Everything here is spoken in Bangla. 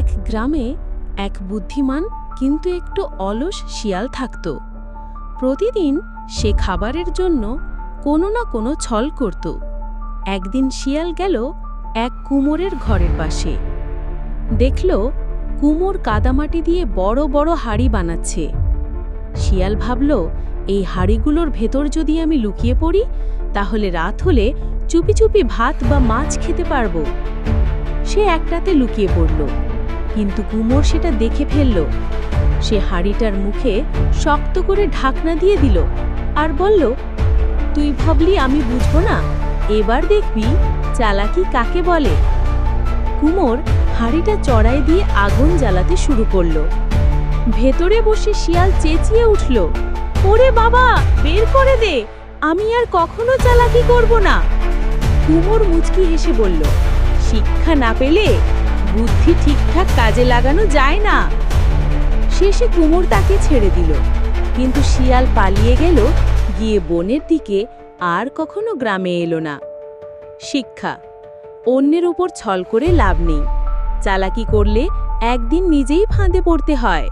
এক গ্রামে এক বুদ্ধিমান কিন্তু একটু অলস শিয়াল থাকত। প্রতিদিন সে খাবারের জন্য কোনো না কোনো ছল করত। একদিন শিয়াল গেল এক কুমোরের ঘরের পাশে। দেখল কুমোর কাদামাটি দিয়ে বড় বড় হাঁড়ি বানাচ্ছে। শিয়াল ভাবল, এই হাঁড়িগুলোর ভেতর যদি আমি লুকিয়ে পড়ি, তাহলে রাত হলে চুপি চুপি ভাত বা মাছ খেতে পারব। সে একটাতে লুকিয়ে পড়ল, কিন্তু কুমোর সেটা দেখে ফেলল। সে হাঁড়িটার মুখে শক্ত করে ঢাকনা দিয়ে দিল আর বলল, তুই ভাবলি আমি বুঝবো না? এবার দেখবি চালাকি কাকে বলে। কুমোর হাঁড়িটা চড়াই দিয়ে আগুন জ্বালাতে শুরু করল। ভেতরে বসে শিয়াল চেঁচিয়ে উঠল, ওরে বাবা, বের করে দে, আমি আর কখনো চালাকি করব না। কুমোর মুচকি হেসে বলল, শিক্ষা না পেলে বুদ্ধি ঠিকঠাক কাজে লাগানো যায় না। শেষে কুমোর তাকে ছেড়ে দিল, কিন্তু শিয়াল পালিয়ে গেল, গিয়ে বনের দিকে, আর কখনো গ্রামে এলো না। শিক্ষা: অন্যের উপর ছল করে লাভ নেই। চালাকি করলে একদিন নিজেই ফাঁদে পড়তে হয়।